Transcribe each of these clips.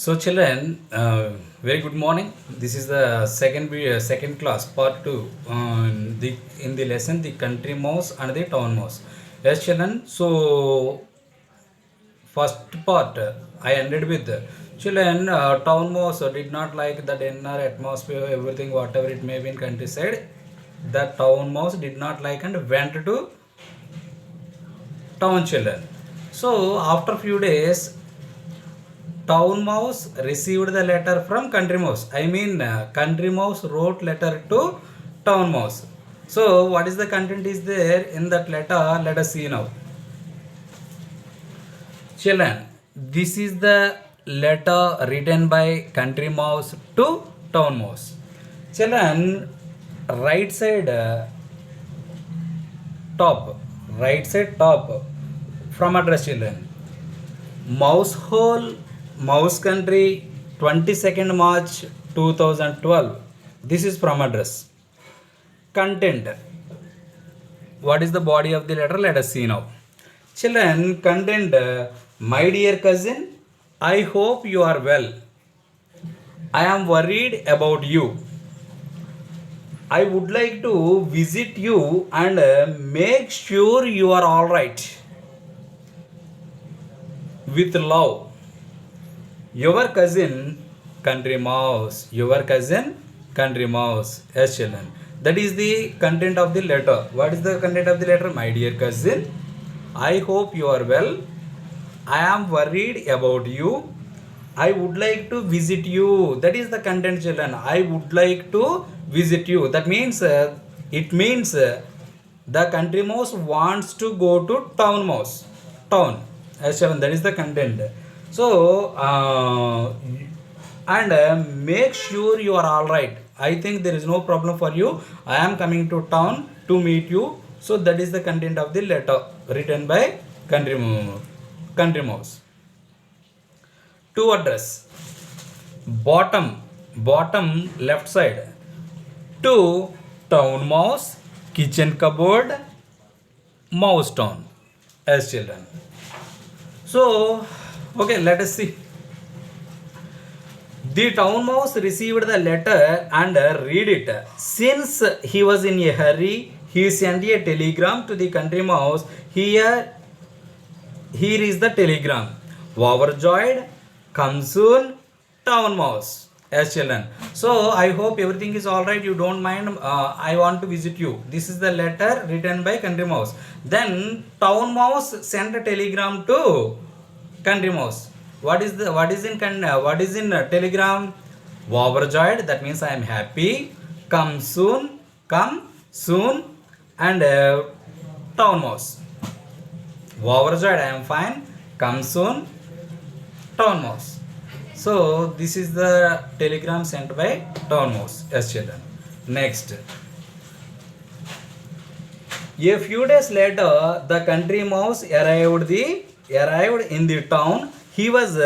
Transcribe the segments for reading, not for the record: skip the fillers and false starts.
So, children, very good morning. This is the second class, part two. In the lesson, the country mouse and the town mouse. Yes, children. So, first part I ended with children. Town mouse did not like the dinner atmosphere, everything, whatever it may be in countryside. The town mouse did not like and went to town, children. So, after few days, town mouse received the letter from country mouse. Country mouse wrote letter to town mouse. So what is the content is there in that letter? Let us see now, children. This is the letter written by country mouse to town mouse. Children, right side top, right side top, from address, children. Mouse hole, mouse country, 22nd March 2012. This is from address. Content. What is the body of the letter? Let us see now. Children, content. My dear cousin, I hope you are well. I am worried about you. I would like to visit you and make sure you are all right. With love, your cousin country mouse. Your cousin country mouse. Yes, children. That is the content of the letter. What is the content of the letter? My dear cousin, I hope you are well. I am worried about you. I would like to visit you. That is the content, children. I would like to visit you. That means it means the country mouse wants to go to town mouse. Town. As 7, that is the content. So and make sure you are all right. I think there is no problem for you. I am coming to town to meet you. So that is the content of the letter written by country mouse to address. Bottom left side, to town mouse, kitchen cupboard, mouse town. As children. So, okay, let us see. The town mouse received the letter and read it. Since he was in a hurry, he sent a telegram to the country mouse. Here is the telegram. Overjoyed, come soon, town mouse. As children. So I hope everything is all right. You don't mind. I want to visit you. This is the letter written by country mouse. Then town mouse sent a telegram to country mouse. What is in telegram? Overjoyed. That means I am happy. Come soon, and town mouse. Overjoyed, I am fine. Come soon, town mouse. So this is the telegram sent by town mouse. Yes, children. Next. A few days later, the country mouse arrived in the town. He was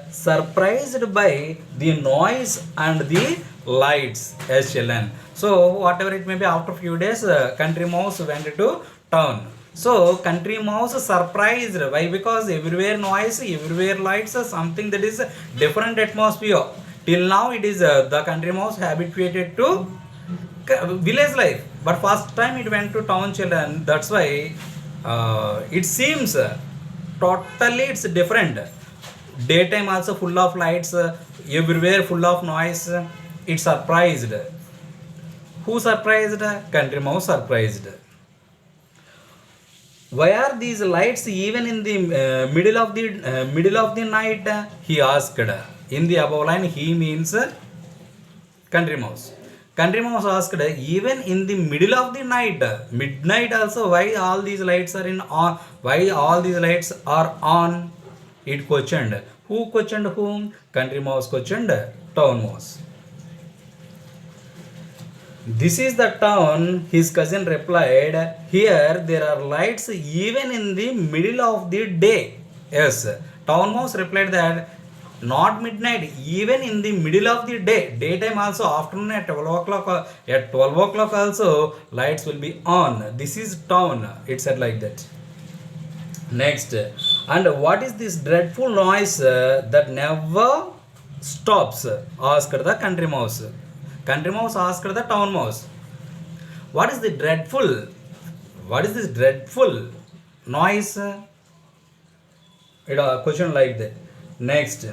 surprised by the noise and the lights. Yes, children. So whatever it may be, after few days, country mouse went to town. So country mouse surprised. Why? Because everywhere noise, everywhere lights, something that is different atmosphere. Till now it is the country mouse habituated to village life, but first time it went to town, children. That's why it seems totally it's different. Daytime also full of lights, everywhere full of noise. It surprised. Who surprised? Country mouse surprised. Why are these lights even in the middle of the night? He asked. In the above line, he means country mouse. Country mouse asked, even in the middle of the night, midnight also, why all these lights are on? Why all these lights are on? It questioned. Who questioned whom? Country mouse questioned town mouse. This is the town, his cousin replied. Here there are lights even in the middle of the day. Yes, town mouse replied that not midnight, even in the middle of the day. Daytime also, afternoon at 12 o'clock, at 12 o'clock also, lights will be on. This is town. It said like that. Next, and what is this dreadful noise that never stops, asked the country mouse. Country mouse asked the town mouse, what is the dreadful, what is this dreadful noise? It a question like that. Next,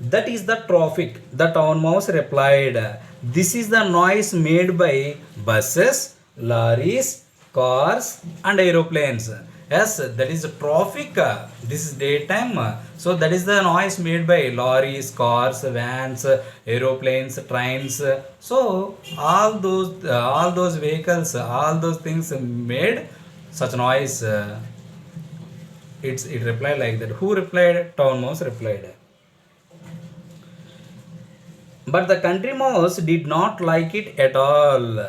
that is the traffic. The town mouse replied, this is the noise made by buses, lorries, cars, and aeroplanes. Yes, that is traffic. This is daytime. So that is the noise made by lorries, cars, vans, aeroplanes, trains. So all those vehicles, all those things made such noise. It replied like that. Who replied? Town mouse replied. But the country mouse did not like it at all.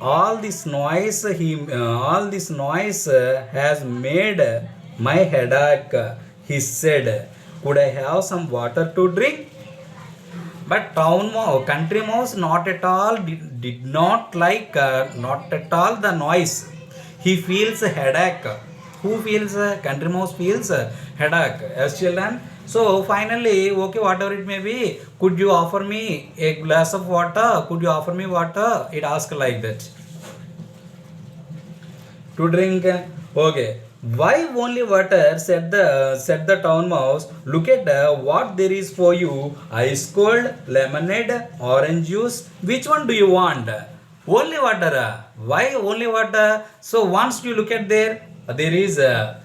All this noise has made my headache. He said, "Could I have some water to drink?" But country mouse, not at all did not like not at all the noise. He feels a headache. Who feels country mouse feels headache? As children. So finally, okay, whatever it may be, could you offer me a glass of water? Could you offer me water? It asked like that. To drink. Okay. Why only water? Said the town mouse. Look at what there is for you. Ice cold, lemonade, orange juice. Which one do you want? Only water. Why only water? So once you look at there is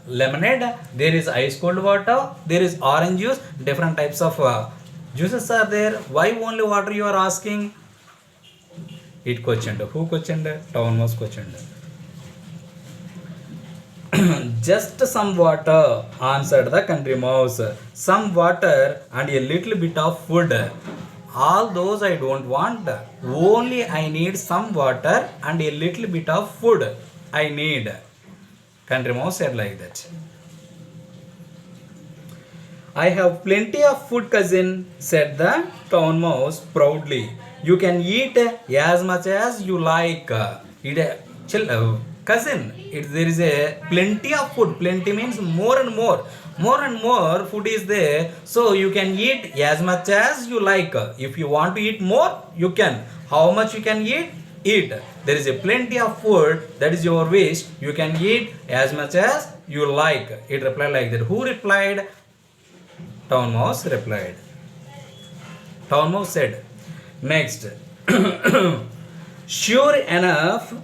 lemonade, there is ice cold water, there is orange juice, different types of juices are there. Why only water you are asking? It questioned. Who questioned? Town mouse questioned. Just some water, answered the country mouse. Some water and a little bit of food. All those I don't want. Only I need some water and a little bit of food. I need. Country mouse said like that. I have plenty of food, cousin, said the town mouse proudly. You can eat as much as you like. Cousin, there is a plenty of food. Plenty means more and more. More and more food is there. So you can eat as much as you like. If you want to eat more, you can. How much you can eat? Eat. There is a plenty of food. That is your wish. You can eat as much as you like. It replied like that. Who replied? Town mouse replied. Town mouse said. Next. Sure enough,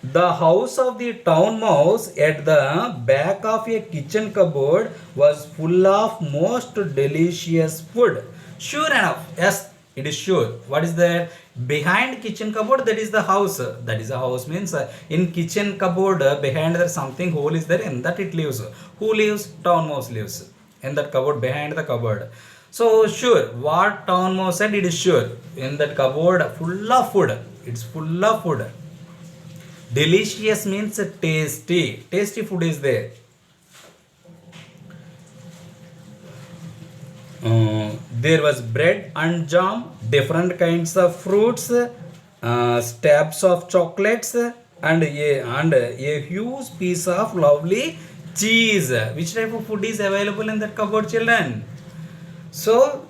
the house of the town mouse at the back of a kitchen cupboard was full of most delicious food. Sure enough, yes, it is sure. What is there? Behind kitchen cupboard, that is the house. That is the house means in kitchen cupboard behind there something hole is there, in that it lives. Who lives? Town mouse lives in that cupboard, behind the cupboard. So sure, what town mouse said, it is sure. In that cupboard full of food. It's full of food. Delicious means tasty. Tasty food is there. There was bread and jam, different kinds of fruits, stabs of chocolates, and a huge piece of lovely cheese. Which type of food is available in that cupboard, children? So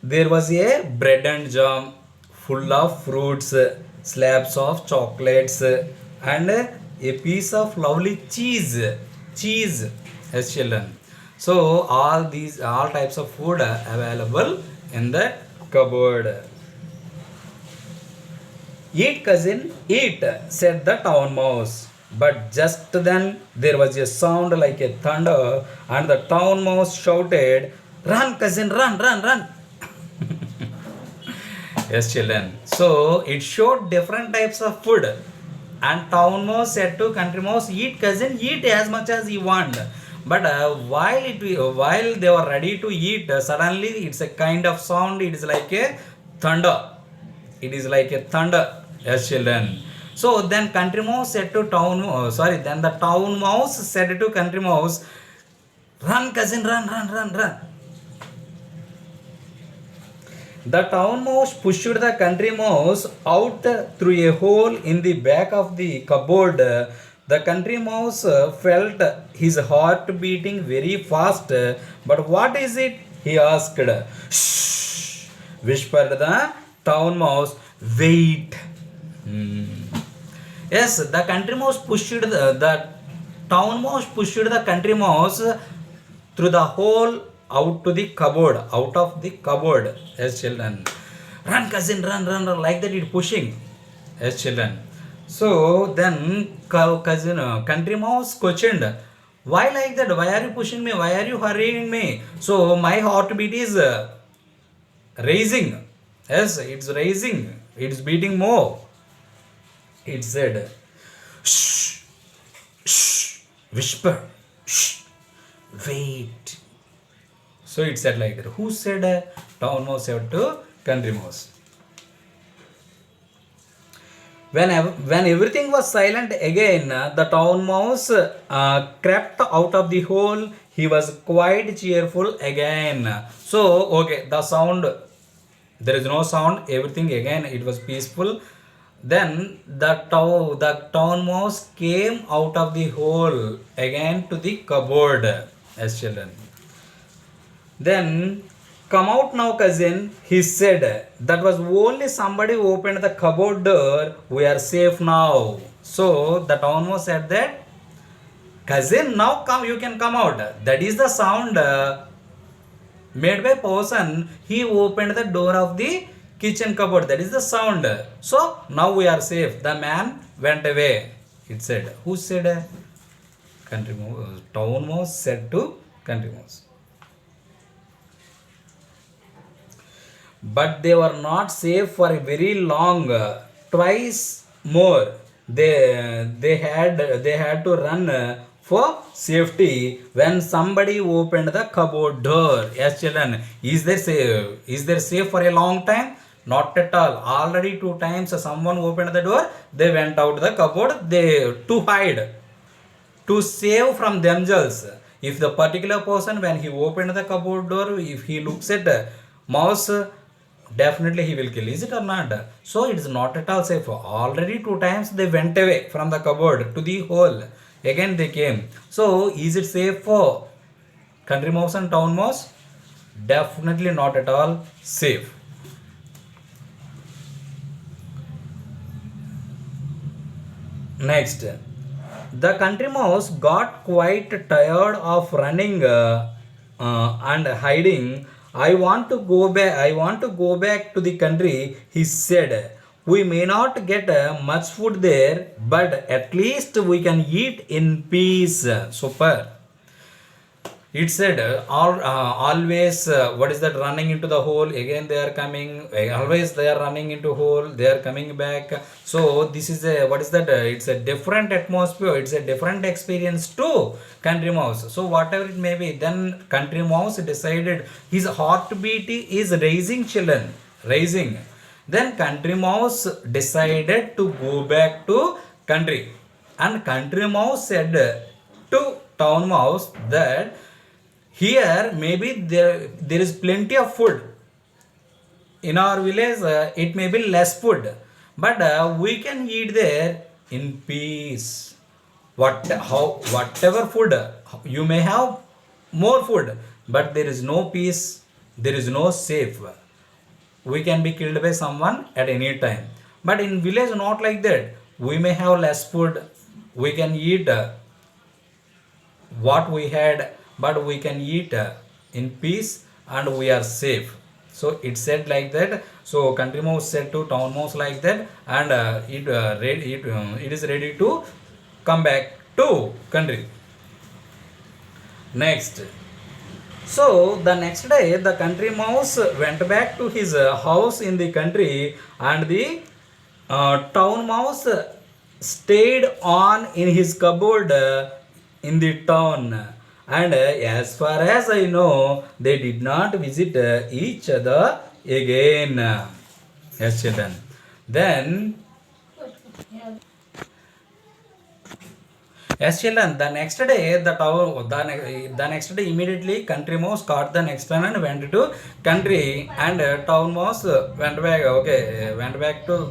there was a bread and jam, full of fruits, slabs of chocolates, and a piece of lovely cheese. Cheese, as children. So all types of food are available in the cupboard. Eat, cousin, eat, said the town mouse. But just then there was a sound like a thunder, and the town mouse shouted, "Run, cousin, run, run, run." Yes, children. So it showed different types of food. And town mouse said to country mouse, "Eat, cousin, eat as much as you want." But while they were ready to eat, suddenly it's a kind of sound. It is like a thunder. It is like a thunder. Yes, children. So then country mouse said to then the town mouse said to country mouse, "Run, cousin, run, run, run, run." The town mouse pushed the country mouse out through a hole in the back of the cupboard. The country mouse felt his heart beating very fast. But what is it? He asked. Shh! whispered the town mouse. Wait. Yes, the country mouse pushed the town mouse pushed the country mouse through the hole out to the cupboard, out of the cupboard. Yes, children. Run, cousin, run, run, run. Like that, it pushing. Yes, children. So then, cousin, country mouse questioned, why like that? Why are you pushing me? Why are you hurrying me? So my heartbeat is raising. Yes, it's raising. It's beating more. It said, shh, shh, whisper, shh, wait. So it said like that. Who said town mouse said to country mouse? When everything was silent again, the town mouse crept out of the hole. He was quite cheerful again. So, okay, the sound, there is no sound, everything again, it was peaceful. Then the town mouse came out of the hole again to the cupboard, as children. Then, come out now, cousin, he said. That was only somebody who opened the cupboard door. We are safe now. So the town mouse said that, cousin, now come, you can come out. That is the sound made by person. He opened the door of the kitchen cupboard. That is the sound. So now we are safe. The man went away. It said. Who said? Country mouse. Town mouse said to country mouse. But they were not safe for a very long. Twice more they had to run for safety when somebody opened the cupboard door. Yes, children, is there safe for a long time? Not at all. Already 2 times someone opened the door, they went out the cupboard, they to hide, to save from themselves. If the particular person, when he opened the cupboard door, if he looks at mouse, definitely he will kill. Is it or not? So it is not at all safe. Already 2 times they went away from the cupboard to the hole. Again they came. So is it safe for country mouse and town mouse? Definitely not at all safe. Next, the country mouse got quite tired of running and hiding. I want to go back. I want to go back to the country, he said. We may not get much food there, but at least we can eat in peace. Super. It said, always, what is that, running into the hole, again they are coming, always they are running into hole, they are coming back. So this is a, what is that, it's a different atmosphere, it's a different experience to country mouse. So whatever it may be, then country mouse decided, his heartbeat is raising, children, raising. Then country mouse decided to go back to country. And country mouse said to town mouse that, here maybe there is plenty of food. In our village it may be less food, but we can eat there in peace. Whatever food you may have, more food, but there is no peace, there is no safe. We can be killed by someone at any time. But in village not like that. We may have less food, we can eat what we had, but we can eat in peace and we are safe. So it said like that. So country mouse said to town mouse like that, and it is ready to come back to country. Next. So the next day the country mouse went back to his house in the country, and the town mouse stayed on in his cupboard in the town. And as far as I know, they did not visit each other again. Yes, children. Then, yes, children, the next day, the next day immediately country mouse caught the next one and went to country, and town mouse went back to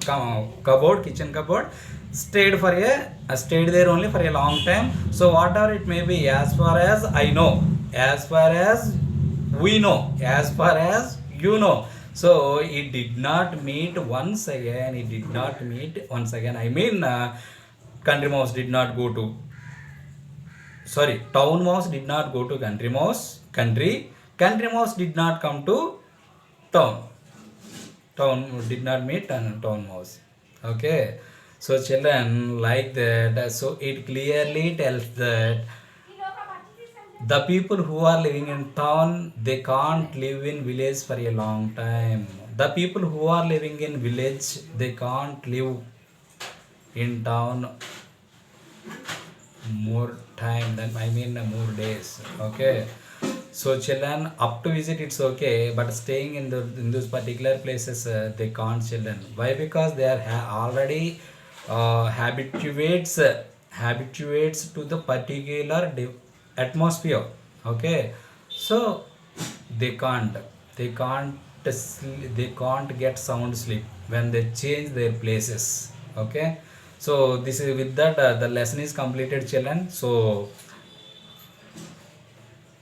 cupboard, kitchen cupboard, stayed there only for a long time. So whatever it may be, as far as I know, as far as we know, as far as you know, So it did not meet once again. It did not meet once again. I mean, country mouse did not go to. Sorry, town mouse did not go to country mouse. Country. Country mouse did not come to town. Town did not meet town mouse. Okay. So children, like that. So it clearly tells that the people who are living in town, they can't live in village for a long time. The people who are living in village, they can't live in town more time than, I mean, more days. Okay. So children, up to visit it's okay, but staying in those particular places, they can't, children. Why? Because they are already habituates to the particular atmosphere. Okay. So they can't get sound sleep when they change their places. Okay. So this is with that, the lesson is completed, children. So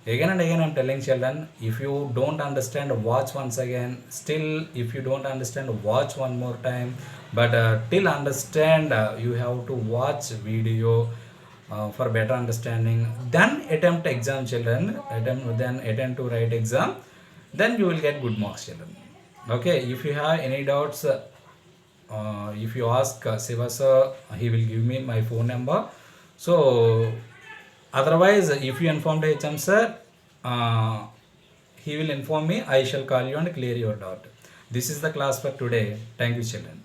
again and again I'm telling children, if you don't understand, watch once again. Still, if you don't understand, watch one more time. But till understand, you have to watch video for better understanding. Then attempt exam, children. Then attempt to write exam. Then you will get good marks, children. Okay. If you have any doubts, if you ask Siva sir, he will give me my phone number. So otherwise, if you inform the HM sir, he will inform me. I shall call you and clear your doubt. This is the class for today. Thank you, children.